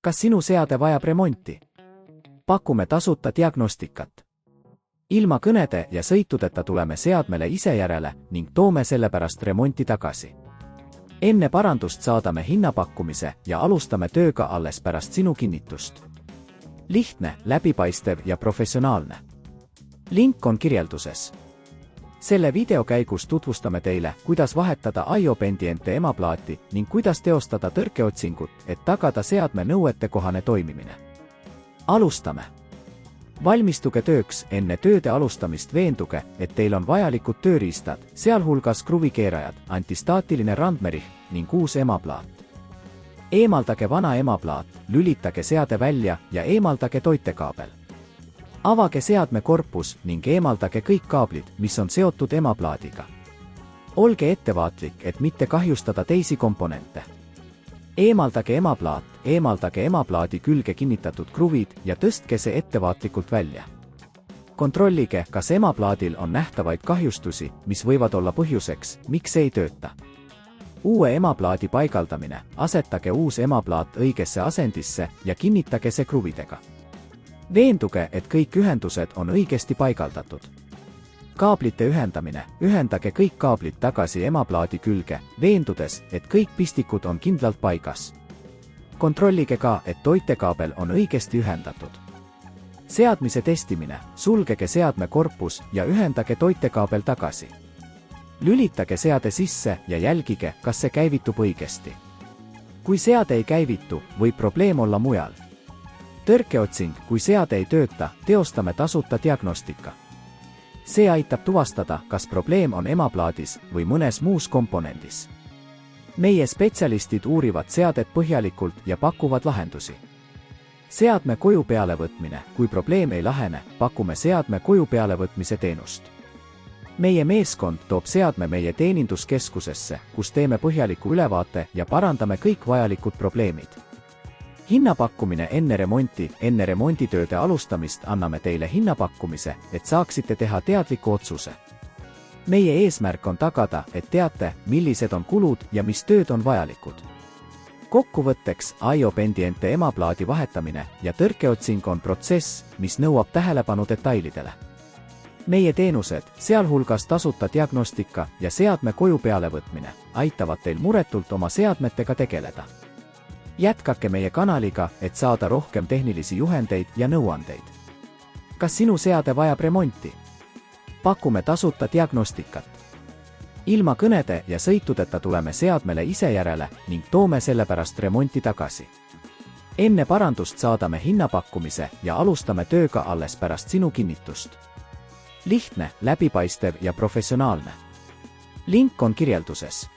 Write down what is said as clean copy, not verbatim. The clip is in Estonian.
Kas sinu seade vajab remonti? Pakume tasuta diagnostikat. Ilma kõnede ja sõitudeta tuleme seadmele ise järele ning toome sellepärast remonti tagasi. Enne parandust saadame hinnapakkumise ja alustame tööga alles pärast sinu kinnitust. Lihtne, läbipaistev ja professionaalne. Link on kirjelduses. Selle video käigus tutvustame teile, kuidas vahetada IO pendiente emaplaati ning kuidas teostada tõrkeotsingut, et tagada seadme nõuetekohane toimimine. Alustame! Valmistuge tööks, enne tööde alustamist veenduge, et teil on vajalikud tööriistad, sealhulgas kruvikeerajad, antistaatiline randmerihm ning uus emaplaat. Eemaldage vana emaplaat, lülitage seade välja ja eemaldage toitekaabel. Avage seadme korpus ning eemaldage kõik kaablid, mis on seotud emaplaadiga. Olge ettevaatlik, et mitte kahjustada teisi komponente. Eemaldage emaplaadi külge kinnitatud kruvid ja tõstke see ettevaatlikult välja. Kontrollige, kas emaplaadil on nähtavaid kahjustusi, mis võivad olla põhjuseks, miks see ei tööta. Uue emaplaadi paigaldamine, asetage uus emaplaat õigesse asendisse ja kinnitage see kruvidega. Veenduge, et kõik ühendused on õigesti paigaldatud. Kaablite ühendamine, ühendage kõik kaablid tagasi emaplaadi külge, veendudes, et kõik pistikud on kindlalt paigas. Kontrollige ka, et toitekaabel on õigesti ühendatud. Seadmise testimine, sulgege seadme korpus ja ühendage toitekaabel tagasi. Lülitage seade sisse ja jälgige, kas see käivitub õigesti. Kui seade ei käivitu, võib probleem olla mujal. Tõrkeotsing, kui seade ei tööta, teostame tasuta diagnostika. See aitab tuvastada, kas probleem on emaplaadis või mõnes muus komponendis. Meie spetsialistid uurivad seadet põhjalikult ja pakuvad lahendusi. Seadme koju pealevõtmine, kui probleem ei lahene, pakume seadme koju pealevõtmise teenust. Meie meeskond toob seadme meie teeninduskeskusesse, kus teeme põhjaliku ülevaate ja parandame kõik vajalikud probleemid. Hinnapakkumine enne remonditööde alustamist anname teile hinnapakkumise, et saaksite teha teadliku otsuse. Meie eesmärk on tagada, et teate, millised on kulud ja mis tööd on vajalikud. Kokkuvõtteks, IO pendiente emaplaadi vahetamine ja tõrkeotsing on protsess, mis nõuab tähelepanu detailidele. Meie teenused, sealhulgas tasuta diagnostika ja seadme koju pealevõtmine, aitavad teil muretult oma seadmetega tegeleda. Jätkake meie kanaliga, et saada rohkem tehnilisi juhendeid ja nõuandeid. Kas sinu seade vajab remonti? Pakume tasuta diagnostikat. Ilma kõnede ja sõitudeta tuleme seadmele ise järele ning toome sellepärast remonti tagasi. Enne parandust saadame hinnapakkumise ja alustame tööga alles pärast sinu kinnitust. Lihtne, läbipaistev ja professionaalne. Link on kirjelduses.